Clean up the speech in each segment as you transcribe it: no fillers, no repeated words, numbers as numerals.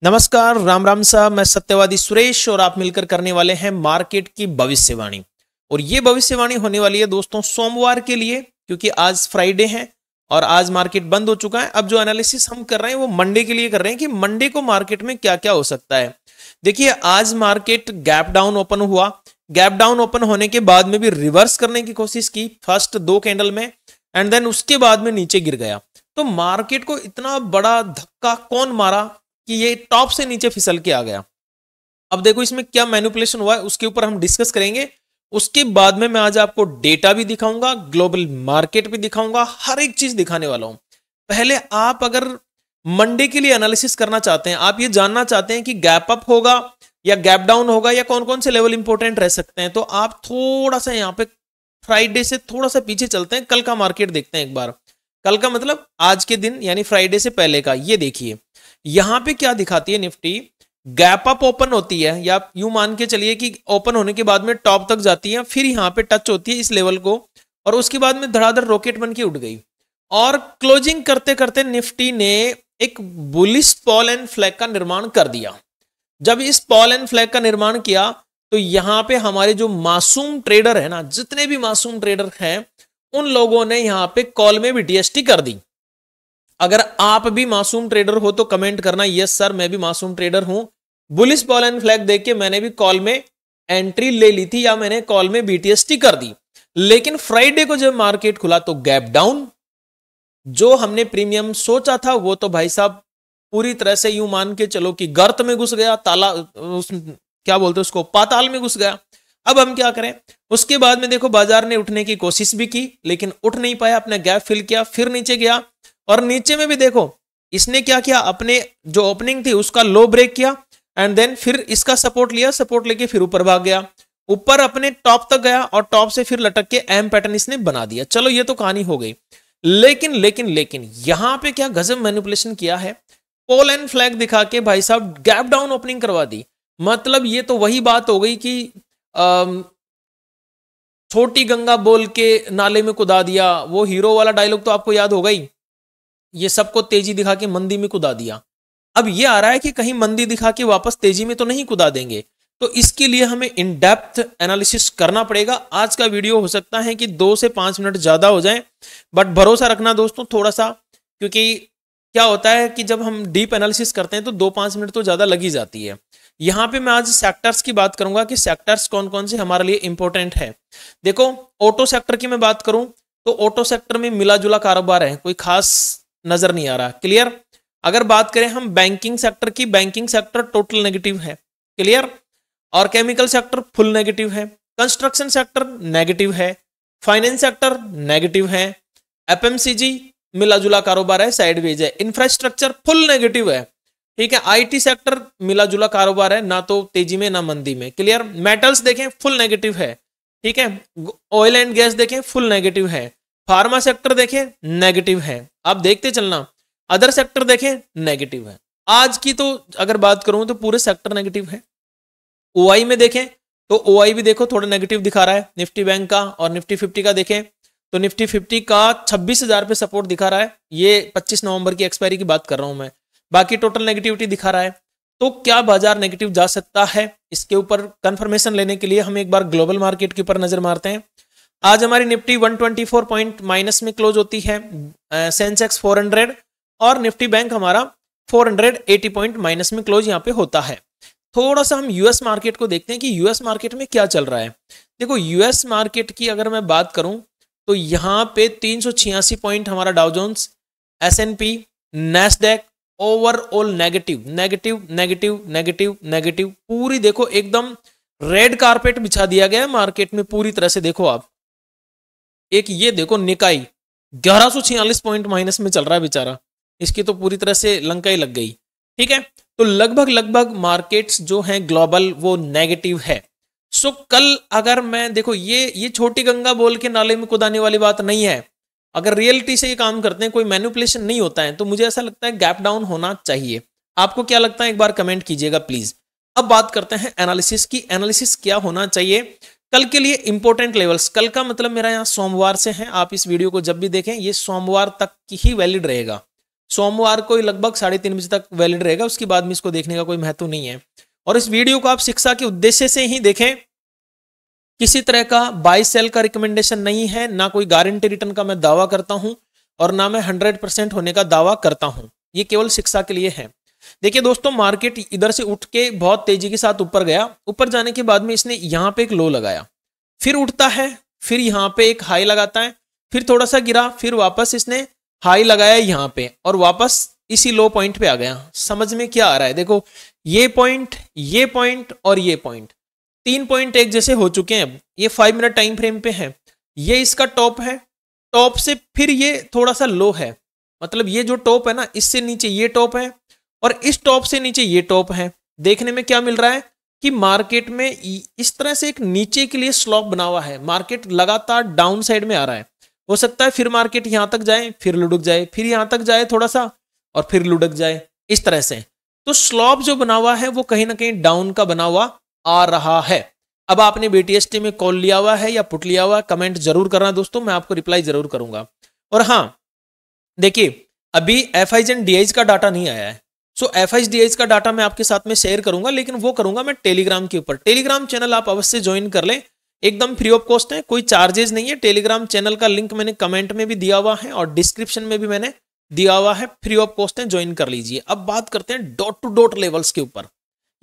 नमस्कार, राम राम साहब। मैं सत्यवादी सुरेश और आप मिलकर करने वाले हैं मार्केट की भविष्यवाणी। और ये भविष्यवाणी होने वाली है दोस्तों सोमवार के लिए, क्योंकि आज फ्राइडे है और आज मार्केट बंद हो चुका है। अब जो एनालिसिस हम कर रहे हैं वो मंडे के लिए कर रहे हैं कि मंडे को मार्केट में क्या क्या हो सकता है। देखिए, आज मार्केट गैप डाउन ओपन हुआ। गैप डाउन ओपन होने के बाद में भी रिवर्स करने की कोशिश की फर्स्ट दो कैंडल में, एंड देन उसके बाद में नीचे गिर गया। तो मार्केट को इतना बड़ा धक्का कौन मारा कि ये टॉप से नीचे फिसल के आ गया। अब देखो इसमें क्या मैनिपुलेशन हुआ है उसके ऊपर हम डिस्कस करेंगे। उसके बाद में मैं आज आपको डेटा भी दिखाऊंगा, ग्लोबल मार्केट भी दिखाऊंगा, हर एक चीज दिखाने वाला हूं। पहले आप अगर मंडे के लिए एनालिसिस करना चाहते हैं, आप ये जानना चाहते हैं कि गैप अप होगा या गैप डाउन होगा या कौन कौन से लेवल इंपॉर्टेंट रह सकते हैं, तो आप थोड़ा सा यहाँ पे फ्राइडे से थोड़ा सा पीछे चलते हैं। कल का मार्केट देखते हैं एक बार। कल का मतलब आज के दिन यानी फ्राइडे से पहले का। ये देखिए यहां पे क्या दिखाती है निफ्टी। गैप अप ओपन होती है, या यूं मान के चलिए कि ओपन होने के बाद में टॉप तक जाती है, फिर यहां पे टच होती है इस लेवल को, और उसके बाद में धड़ाधड़ रॉकेट बन के उठ गई। और क्लोजिंग करते करते निफ्टी ने एक बुलिश पॉल एंड फ्लैग का निर्माण कर दिया। जब इस पॉल एंड फ्लैग का निर्माण किया तो यहां पे हमारे जो मासूम ट्रेडर है ना, जितने भी मासूम ट्रेडर हैं, उन लोगों ने यहां पे कॉल में भी डीएसटी कर दी। अगर आप भी मासूम ट्रेडर हो तो कमेंट करना, यस सर मैं भी मासूम ट्रेडर हूं। बुलिश बॉल एंड फ्लैग देख के मैंने भी कॉल में एंट्री ले ली थी, या मैंने कॉल में बीटीएसटी कर दी। लेकिन फ्राइडे को जब मार्केट खुला तो गैप डाउन। जो हमने प्रीमियम सोचा था वो तो भाई साहब पूरी तरह से यूं मान के चलो कि गर्त में घुस गया, क्या बोलते उसको, पाताल में घुस गया। अब हम क्या करें। उसके बाद में देखो बाजार ने उठने की कोशिश भी की लेकिन उठ नहीं पाया, अपना गैप फिल किया, फिर नीचे गया। और नीचे में भी देखो इसने क्या किया, अपने जो ओपनिंग थी उसका लो ब्रेक किया, एंड देन फिर इसका सपोर्ट लिया, सपोर्ट लेके फिर ऊपर भाग गया, ऊपर अपने टॉप तक गया और टॉप से फिर लटक के एम पैटर्न इसने बना दिया। चलो ये तो कहानी हो गई। लेकिन लेकिन लेकिन यहां पे क्या गजब मैनिपुलेशन किया है, पोल एंड फ्लैग दिखा के भाई साहब गैप डाउन ओपनिंग करवा दी। मतलब ये तो वही बात हो गई कि छोटी गंगा बोल के नाले में कुदा दिया। वो हीरो वाला डायलॉग तो आपको याद होगा ही। ये सबको तेजी दिखा के मंदी में कुदा दिया। अब ये आ रहा है कि कहीं मंदी दिखा के वापस तेजी में तो नहीं कुदा देंगे। तो इसके लिए हमें इन डेप्थ एनालिसिस करना पड़ेगा। आज का वीडियो हो सकता है कि 2 से 5 मिनट ज्यादा हो जाए, बट भरोसा रखना दोस्तों थोड़ा सा, क्योंकि क्या होता है कि जब हम डीप एनालिसिस करते हैं तो 2-5 मिनट तो ज्यादा लगी जाती है। यहां पे मैं आज सेक्टर्स की बात करूंगा कि सेक्टर्स कौन कौन से हमारे लिए इंपॉर्टेंट है। देखो ऑटो सेक्टर की मैं बात करूं तो ऑटो सेक्टर में मिला जुला कारोबार है, कोई खास नजर नहीं आ रहा। क्लियर। अगर बात करें हम बैंकिंग सेक्टर की, बैंकिंग सेक्टर टोटल नेगेटिव है। क्लियर। और केमिकल सेक्टर फुल नेगेटिव है। कंस्ट्रक्शन सेक्टर नेगेटिव है। फाइनेंस सेक्टर नेगेटिव है। एफएमसीजी मिला जुला कारोबार है, साइडवेज है। इंफ्रास्ट्रक्चर फुल नेगेटिव है। ठीक है। आईटी सेक्टर मिला जुला कारोबार है, ना तो तेजी में ना मंदी में। क्लियर। मेटल्स देखें फुल नेगेटिव है। ठीक है। ऑयल एंड गैस देखें फुल नेगेटिव है। फार्मा सेक्टर देखें नेगेटिव है। आप देखते चलना। अदर सेक्टर देखें नेगेटिव है। आज की तो अगर बात करूं तो पूरे सेक्टर नेगेटिव है। ओआई में देखें तो ओआई भी देखो थोड़ा नेगेटिव दिखा रहा है निफ्टी बैंक का। और निफ्टी 50 का देखें तो निफ्टी 50 का 26,000 पे सपोर्ट दिखा रहा है। ये 25 नवंबर की एक्सपायरी की बात कर रहा हूं मैं। बाकी टोटल नेगेटिविटी दिखा रहा है। तो क्या बाजार नेगेटिव जा सकता है, इसके ऊपर कंफर्मेशन लेने के लिए हम एक बार ग्लोबल मार्केट के ऊपर नजर मारते हैं। आज हमारी निफ्टी 124 पॉइंट माइनस में क्लोज होती है, सेंसेक्स 400, और निफ्टी बैंक हमारा 480 पॉइंट माइनस में क्लोज यहां पे होता है। थोड़ा सा हम यूएस मार्केट को देखते हैं कि यूएस मार्केट में क्या चल रहा है। देखो यूएस मार्केट की अगर मैं बात करूं तो यहां पे 386 पॉइंट हमारा Dow Jones, SNP, Nasdaq overall negative negative negative negative negative. पूरी देखो एकदम रेड कारपेट बिछा दिया गया है मार्केट में पूरी तरह से। देखो आप एक ये देखो निकाई 1146 पॉइंट माइनस में चल रहा है बेचारा, इसकी तो पूरी तरह से लंका ही लग गई। ठीक है। तो लगभग मार्केट्स जो हैं ग्लोबल वो नेगेटिव है। सो कल अगर मैं देखो ये छोटी गंगा बोल के नाले में कुदाने वाली बात नहीं है। अगर रियलिटी से ये काम करते हैं, कोई मैनिपुलेशन नहीं होता है, तो मुझे ऐसा लगता है गैप डाउन होना चाहिए। आपको क्या लगता है एक बार कमेंट कीजिएगा प्लीज। अब बात करते हैं एनालिसिस की। एनालिसिस क्या होना चाहिए कल के लिए इंपॉर्टेंट लेवल्स। कल का मतलब मेरा यहाँ सोमवार से है, आप इस वीडियो को जब भी देखें ये सोमवार तक की ही वैलिड रहेगा। सोमवार को लगभग 3:30 बजे तक वैलिड रहेगा, उसके बाद में इसको देखने का कोई महत्व नहीं है। और इस वीडियो को आप शिक्षा के उद्देश्य से ही देखें, किसी तरह का बाय सेल का रिकमेंडेशन नहीं है, ना कोई गारंटी रिटर्न का मैं दावा करता हूं और ना मैं 100% होने का दावा करता हूं, ये केवल शिक्षा के लिए है। देखिए दोस्तों, मार्केट इधर से उठ के बहुत तेजी के साथ ऊपर गया, ऊपर जाने के बाद में इसने यहां पे एक लो लगाया, फिर उठता है, फिर यहां पे एक हाई लगाता है, फिर थोड़ा सा गिरा, फिर वापस इसने हाई लगाया यहां पे और वापस इसी लो पॉइंट पे आ गया। समझ में क्या आ रहा है? देखो ये पॉइंट और ये पॉइंट, 3 पॉइंट एक जैसे हो चुके हैं। ये 5 मिनट टाइम फ्रेम पे है, ये इसका टॉप है, टॉप से फिर ये थोड़ा सा लो है, मतलब ये जो टॉप है ना, इससे नीचे ये टॉप है और इस टॉप से नीचे ये टॉप है। देखने में क्या मिल रहा है कि मार्केट में इस तरह से एक नीचे के लिए स्लॉप बना हुआ है, मार्केट लगातार डाउन साइड में आ रहा है। हो सकता है फिर मार्केट यहां तक जाए, फिर लुढ़क जाए, फिर यहां तक जाए थोड़ा सा और फिर लुढ़क जाए, इस तरह से। तो स्लॉप जो बना हुआ है वो कहीं ना कहीं डाउन का बना हुआ आ रहा है। अब आपने BTST में कॉल लिया हुआ है या पुट लिया हुआ है, कमेंट जरूर करना दोस्तों, मैं आपको रिप्लाई जरूर करूंगा। और हाँ देखिए, अभी FIs एंड DIs का डाटा नहीं आया है, सो FIs DIs का डाटा मैं आपके साथ में शेयर करूंगा, लेकिन वो करूंगा मैं टेलीग्राम के ऊपर। टेलीग्राम चैनल आप अवश्य ज्वाइन कर लें, एकदम फ्री ऑफ कॉस्ट है, कोई चार्जेस नहीं है। टेलीग्राम चैनल का लिंक मैंने कमेंट में भी दिया हुआ है और डिस्क्रिप्शन में भी मैंने दिया हुआ है, फ्री ऑफ कॉस्ट है, ज्वाइन कर लीजिए। अब बात करते हैं डॉट टू डॉट लेवल्स के ऊपर।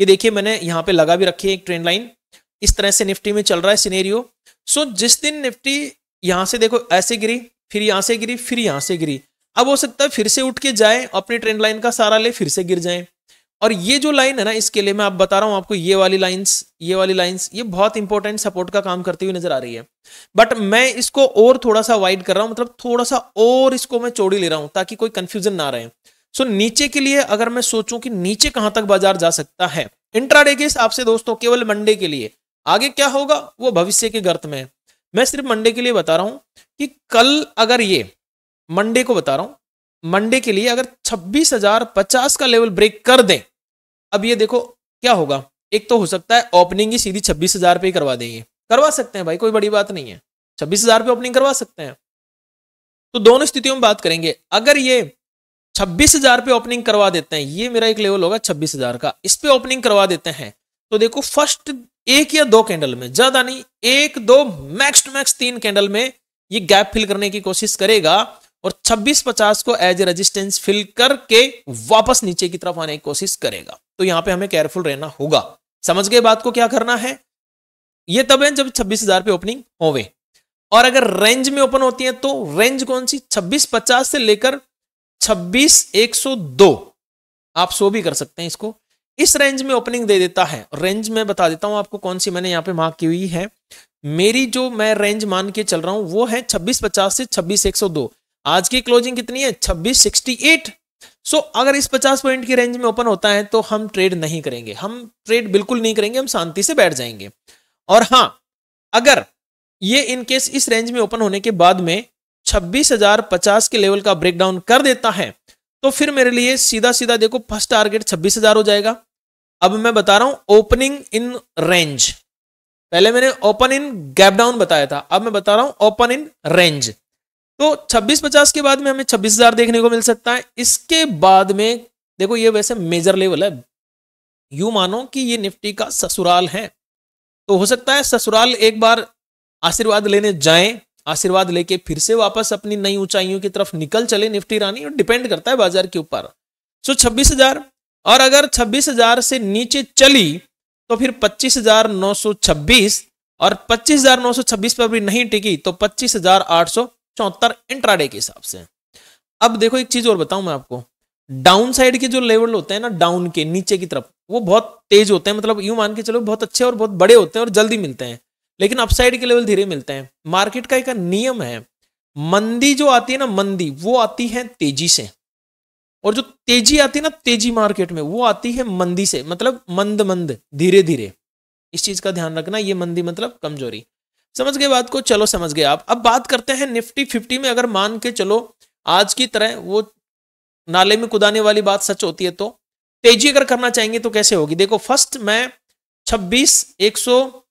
ये देखिए मैंने यहाँ पे लगा भी रखी है एक ट्रेंड लाइन, इस तरह से निफ्टी में चल रहा है सिनेरियो। सो जिस दिन निफ्टी यहां से देखो ऐसे गिरी, फिर यहां से गिरी, फिर यहां से गिरी, अब हो सकता है फिर से उठ के जाए, अपनी ट्रेंड लाइन का सहारा ले, फिर से गिर जाए। और ये जो लाइन है ना, इसके लिए मैं आप बता रहा हूं आपको, ये वाली लाइंस ये बहुत इंपॉर्टेंट सपोर्ट का काम करती हुई नजर आ रही है। बट मैं इसको और थोड़ा सा वाइड कर रहा हूं, मतलब थोड़ा सा और इसको मैं चौड़ी ले रहा हूं ताकि कोई कंफ्यूजन ना रहे। सो नीचे के लिए अगर मैं सोचूं कि नीचे कहां तक बाजार जा सकता है इंट्राडे के हिसाब से दोस्तों, केवल मंडे के लिए, आगे क्या होगा वो भविष्य के गर्त में है। मैं सिर्फ मंडे के लिए बता रहा हूं कि कल अगर ये मंडे को बता रहा हूं, मंडे के लिए अगर 26,050 का लेवल ब्रेक कर दें, अब ये देखो क्या होगा। एक तो हो सकता है ओपनिंग ही सीधी 26,000 पे ही करवा देंगे, करवा सकते हैं भाई, कोई बड़ी बात नहीं है, 26,000 पे ओपनिंग करवा सकते हैं। तो दोनों स्थितियों में बात करेंगे, अगर ये 26,000 पे ओपनिंग करवा देते हैं, ये मेरा एक लेवल होगा 26,000 का, इस पे ओपनिंग करवा देते हैं, तो देखो फर्स्ट 1 या 2 कैंडल में, ज्यादा नहीं, 1 2 मैक्स टू मैक्स 3 कैंडल में ये गैप फिल करने की कोशिश करेगा और 26,50 को एज ए रेजिस्टेंस फिल करके वापस नीचे की तरफ आने की कोशिश करेगा। तो यहां पे हमें केयरफुल रहना होगा। समझ गए बात को? क्या करना है, ये तब है जब 26,000 पे ओपनिंग होवे, और अगर रेंज में ओपन होती है तो रेंज कौन सी, 2650 से लेकर 26,102, आप 100 भी कर सकते हैं इसको, इस रेंज में ओपनिंग दे देता है। रेंज में बता देता हूं आपको कौन सी मैंने यहां पे मार्क की हुई है। मेरी जो मैं रेंज मान के चल रहा हूं वो है 2650 से 26,102। आज की क्लोजिंग कितनी है, 2668। सो अगर इस 50 पॉइंट की रेंज में ओपन होता है तो हम ट्रेड नहीं करेंगे, हम ट्रेड बिल्कुल नहीं करेंगे, हम शांति से बैठ जाएंगे। और हां, अगर ये इनकेस इस रेंज में ओपन होने के बाद में 26,050 के लेवल का ब्रेकडाउन कर देता है तो फिर मेरे लिए सीधा सीधा देखो फर्स्ट टारगेट 26,000 हो जाएगा। अब मैं बता रहा हूं ओपनिंग इन रेंज, पहले मैंने ओपन इन गैप डाउन बताया था, अब मैं बता रहा हूं ओपन इन रेंज। तो 2650 के बाद में हमें 26,000 देखने को मिल सकता है। इसके बाद में देखो ये वैसे मेजर लेवल है, यूं मानो कि ये निफ्टी का ससुराल है, तो हो सकता है ससुराल एक बार आशीर्वाद लेने जाएं, आशीर्वाद लेके फिर से वापस अपनी नई ऊंचाइयों की तरफ निकल चले निफ्टी रानी, और डिपेंड करता है बाजार के ऊपर। सो 26,000, और अगर 26,000 से नीचे चली तो फिर 25,926, और 25,926 पर भी नहीं टिकी तो 25,874 इंट्राडे के हिसाब से। अब देखो एक चीज और बताऊं मैं आपको, डाउन साइड के जो लेवल होते हैं ना, डाउन के नीचे की तरफ, वो बहुत तेज होते हैं, मतलब यूं मान के चलो बहुत अच्छे और बहुत बड़े होते हैं और जल्दी मिलते हैं, लेकिन अपसाइड के लेवल धीरे मिलते हैं। मार्केट का एक नियम है, मंदी जो आती है ना, मंदी वो आती है तेजी से, और जो तेजी आती है ना तेजी मार्केट में, वो आती है मंदी से, मतलब मंद मंद धीरे धीरे। इस चीज का ध्यान रखना, ये मंदी मतलब कमजोरी। समझ गए बात को? चलो समझ गए आप। अब बात करते हैं निफ्टी 50 में, अगर मान के चलो आज की तरह वो नाले में कुदाने वाली बात सच होती है तो तेजी अगर करना चाहेंगे तो कैसे होगी। देखो फर्स्ट मैं 26,100,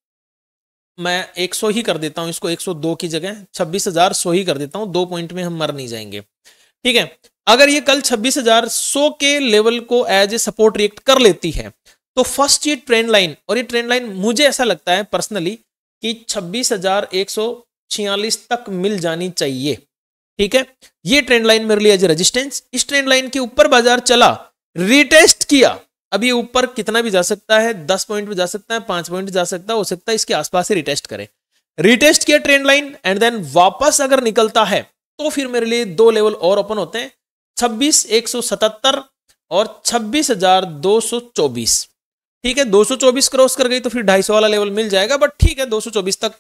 मैं 100 ही कर देता हूं इसको, 102 की जगह 26,100 ही कर देता हूं, 2 पॉइंट में हम मर नहीं जाएंगे, ठीक है। अगर ये कल 26,100 के लेवल को एज ए सपोर्ट रिएक्ट कर लेती है तो फर्स्ट ये ट्रेंड लाइन, और ये ट्रेंड लाइन मुझे ऐसा लगता है पर्सनली कि 26,146 तक मिल जानी चाहिए। ठीक है, ये ट्रेंड लाइन मेरे लिए एज ए रेजिस्टेंस। इस ट्रेंड लाइन के ऊपर बाजार चला, रिटेस्ट किया, अब ये ऊपर कितना भी जा सकता है, 10 पॉइंट भी जा सकता है, 5 पॉइंट जा सकता है, हो सकता है इसके आसपास से रिटेस्ट करे। रिटेस्ट किया ट्रेंड लाइन एंड देन वापस अगर निकलता है तो फिर मेरे लिए दो लेवल और ओपन होते हैं, 26,177 और 26,224। ठीक है, 224 क्रॉस कर गई तो फिर 250 वाला लेवल मिल जाएगा, बट ठीक है 224 तक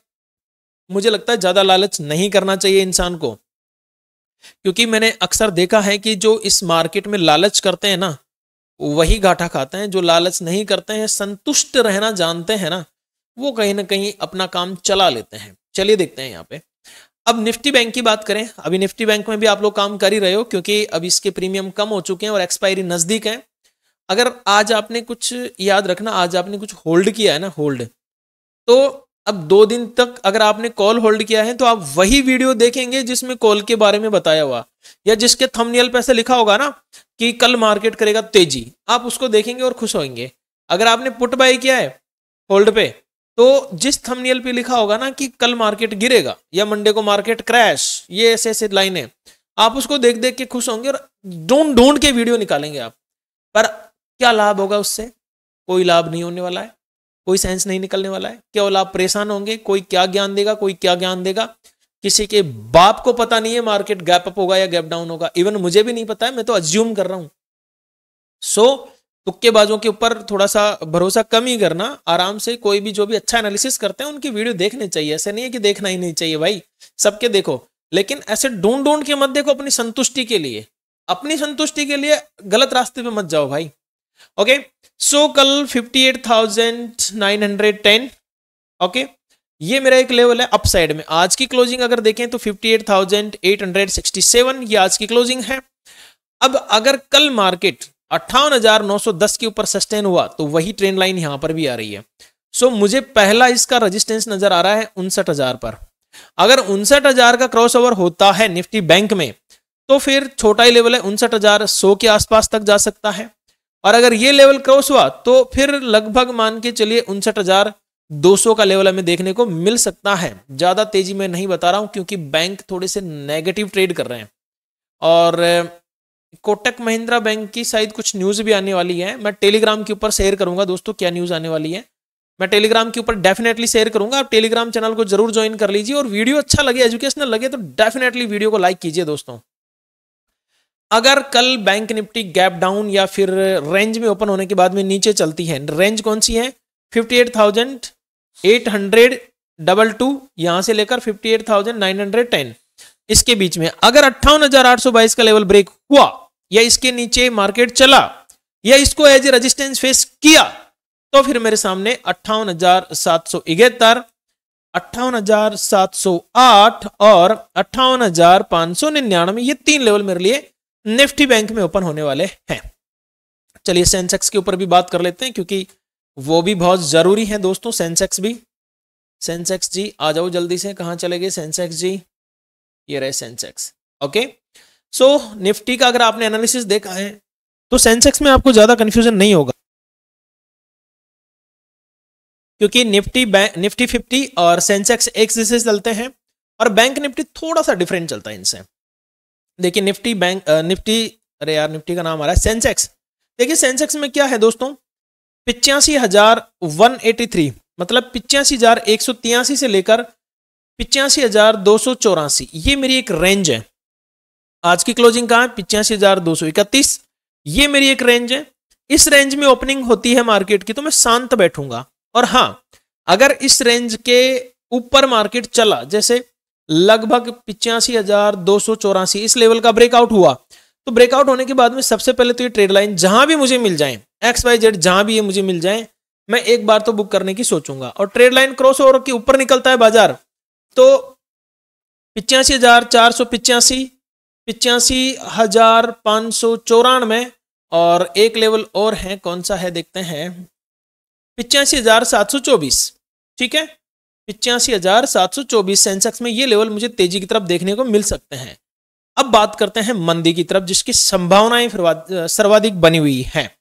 मुझे लगता है ज्यादा लालच नहीं करना चाहिए इंसान को, क्योंकि मैंने अक्सर देखा है कि जो इस मार्केट में लालच करते हैं ना वही घाटा खाते हैं, जो लालच नहीं करते हैं, संतुष्ट रहना जानते हैं ना, वो कहीं ना कहीं अपना काम चला लेते हैं। चलिए देखते हैं यहाँ पे। अब निफ्टी बैंक की बात करें, अभी निफ्टी बैंक में भी आप लोग काम कर ही रहे हो क्योंकि अब इसके प्रीमियम कम हो चुके हैं और एक्सपायरी नजदीक है। अगर आज आपने कुछ, याद रखना, आज आपने कुछ होल्ड किया है ना, होल्ड, तो अब 2 दिन तक अगर आपने कॉल होल्ड किया है तो आप वही वीडियो देखेंगे जिसमें कॉल के बारे में बताया हुआ या जिसके थंबनेल पे ऐसे लिखा होगा ना कि कल मार्केट करेगा तेजी, आप उसको देखेंगे और खुश होंगे। अगर आपने पुट बाय किया है होल्ड पे तो जिस थंबनेल पे लिखा होगा ना कि कल मार्केट गिरेगा या मंडे को मार्केट क्रैश, ये ऐसे ऐसे लाइन है, आप उसको देख देख के खुश होंगे और ढूंढ के वीडियो निकालेंगे आप। पर क्या लाभ होगा उससे? कोई लाभ नहीं होने वाला है, कोई सेंस नहीं निकलने वाला है। केवल आप परेशान होंगे, कोई क्या ज्ञान देगा, कोई क्या ज्ञान देगा, किसी के बाप को पता नहीं है मार्केट गैप अप होगा या गैप डाउन होगा, इवन मुझे भी नहीं पता है, मैं तो अज्यूम कर रहा हूं। सो तुक्केबाजों के ऊपर थोड़ा सा भरोसा कम ही करना, आराम से कोई भी जो भी अच्छा एनालिसिस करते हैं उनकी वीडियो देखने चाहिए। ऐसे नहीं है कि देखना ही नहीं चाहिए भाई, सबके देखो, लेकिन ऐसे ढूंढ के मत देखो, अपनी संतुष्टि के लिए, अपनी संतुष्टि के लिए गलत रास्ते पे मत जाओ भाई। ओके, सो कल 58,910, ओके, ये मेरा एक लेवल है अपसाइड में। आज की क्लोजिंग अगर देखें तो 58,867 ये आज की क्लोजिंग है। अब अगर कल मार्केट 58,910 के ऊपर सस्टेन हुआ तो वही ट्रेंड लाइन यहां पर भी आ रही है। सो मुझे पहला इसका रेजिस्टेंस नजर आ रहा है 59,000 पर। अगर 59,000 का क्रॉसओवर होता है निफ्टी बैंक में तो फिर छोटा ही लेवल है 59,100 के आसपास तक जा सकता है, और अगर ये लेवल क्रॉस हुआ तो फिर लगभग मान के चलिए 59,200 का लेवल हमें देखने को मिल सकता है। ज्यादा तेजी में नहीं बता रहा हूं क्योंकि बैंक थोड़े से नेगेटिव ट्रेड कर रहे हैं, और कोटक महिंद्रा बैंक की शायद कुछ न्यूज भी आने वाली है। मैं टेलीग्राम के ऊपर शेयर करूंगा दोस्तों क्या न्यूज आने वाली है, मैं टेलीग्राम के ऊपर डेफिनेटली शेयर करूंगा। आप टेलीग्राम चैनल को जरूर ज्वाइन कर लीजिए, और वीडियो अच्छा लगे, एजुकेशनल लगे तो डेफिनेटली वीडियो को लाइक कीजिए दोस्तों। अगर कल बैंक निफ्टी गैप डाउन या फिर रेंज में ओपन होने के बाद में नीचे चलती है, रेंज कौन सी है 58,822 यहां से लेकर 58,910 इसके बीच में, अगर 58,822 का लेवल ब्रेक हुआ या इसके नीचे मार्केट चला या इसको एज ए रेजिस्टेंस फेस किया तो फिर मेरे सामने 58,771, 58,708 और 58,599 ये 3 लेवल मेरे लिए निफ्टी बैंक में ओपन होने वाले हैं। चलिए सेंसेक्स के ऊपर भी बात कर लेते हैं क्योंकि वो भी बहुत जरूरी है दोस्तों। सेंसेक्स भी, सेंसेक्स जी आ जाओ जल्दी से, कहां चले गए सेंसेक्स जी, ये रहे सेंसेक्स। ओके, सो निफ्टी का अगर आपने एनालिसिस देखा है तो सेंसेक्स में आपको ज्यादा कंफ्यूजन नहीं होगा क्योंकि निफ्टी 50 और सेंसेक्स एक जैसे चलते हैं और बैंक निफ्टी थोड़ा सा डिफरेंट चलता है इनसे। देखिए निफ्टी अरे यार निफ्टी का नाम आ रहा है सेंसेक्स। देखिए सेंसेक्स में क्या है दोस्तों, 85,183 मतलब 85,183 से लेकर 85,284 ये मेरी एक रेंज है। आज की क्लोजिंग कहां है 85,231, ये मेरी एक रेंज है। इस रेंज में ओपनिंग होती है मार्केट की तो मैं शांत बैठूंगा, और हां अगर इस रेंज के ऊपर मार्केट चला, जैसे लगभग 85,284 इस लेवल का ब्रेकआउट हुआ, तो ब्रेकआउट होने के बाद में सबसे पहले तो ये ट्रेड लाइन जहां भी मुझे मिल जाए, XYZ जहां भी ये मुझे मिल जाए, मैं एक बार तो बुक करने की सोचूंगा। और ट्रेड लाइन क्रॉस ओवर के ऊपर निकलता है बाजार तो 85,485, 85,594 और एक लेवल और है, कौन सा है देखते हैं, 85,724। ठीक है, 85,724 सेंसेक्स में ये लेवल मुझे तेजी की तरफ देखने को मिल सकते हैं। अब बात करते हैं मंदी की तरफ, जिसकी संभावनाएं सर्वाधिक बनी हुई है।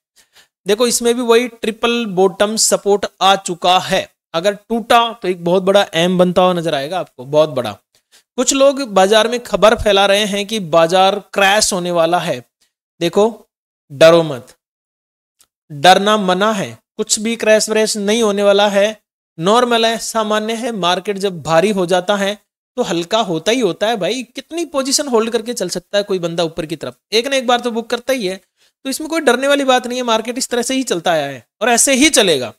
देखो इसमें भी वही ट्रिपल बॉटम सपोर्ट आ चुका है। अगर टूटा तो एक बहुत बड़ा एम बनता हुआ नजर आएगा आपको, बहुत बड़ा। कुछ लोग बाजार में खबर फैला रहे हैं कि बाजार क्रैश होने वाला है। देखो डरो मत, डरना मना है, कुछ भी क्रैश व्रैश नहीं होने वाला है, नॉर्मल है, सामान्य है। मार्केट जब भारी हो जाता है तो हल्का होता ही होता है भाई। कितनी पोजीशन होल्ड करके चल सकता है कोई बंदा ऊपर की तरफ, एक ना एक बार तो बुक करता ही है। तो इसमें कोई डरने वाली बात नहीं है, मार्केट इस तरह से ही चलता आया है और ऐसे ही चलेगा।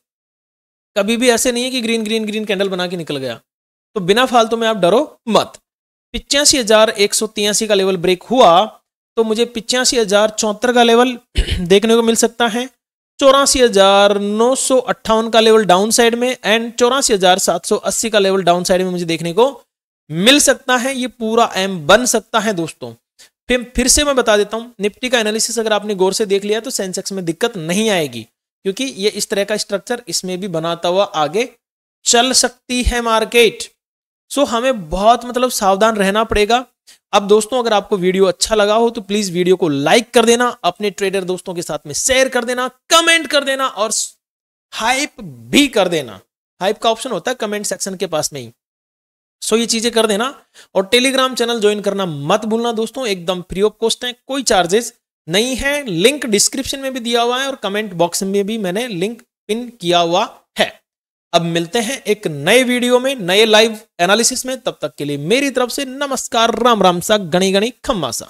कभी भी ऐसे नहीं है कि ग्रीन ग्रीन ग्रीन कैंडल बना के निकल गया। तो बिना फालतू में आप डरो मत। 85,183 का लेवल ब्रेक हुआ तो मुझे 85,074 का लेवल देखने को मिल सकता है, 84,958 का लेवल डाउन साइड में एंड 84,780 का लेवल डाउन साइड में मुझे देखने को मिल सकता है। ये पूरा एम बन सकता है दोस्तों। फिर से मैं बता देता हूं, निफ्टी का एनालिसिस अगर आपने गौर से देख लिया तो सेंसेक्स में दिक्कत नहीं आएगी, क्योंकि ये इस तरह का स्ट्रक्चर इसमें भी बनाता हुआ आगे चल सकती है मार्केट। सो हमें बहुत मतलब सावधान रहना पड़ेगा। अब दोस्तों अगर आपको वीडियो अच्छा लगा हो तो प्लीज वीडियो को लाइक कर देना, अपने ट्रेडर दोस्तों के साथ में शेयर कर देना, कमेंट कर देना और हाइप भी कर देना। हाइप का ऑप्शन होता है कमेंट सेक्शन के पास में ही। सो ये चीजें कर देना और टेलीग्राम चैनल ज्वाइन करना मत भूलना दोस्तों, एकदम फ्री ऑफ कॉस्ट है, कोई चार्जेस नहीं है। लिंक डिस्क्रिप्शन में भी दिया हुआ है और कमेंट बॉक्स में भी मैंने लिंक पिन किया हुआ है। अब मिलते हैं एक नए वीडियो में, नए लाइव एनालिसिस में। तब तक के लिए मेरी तरफ से नमस्कार, राम राम सा, गणी गणी खम्मा सा।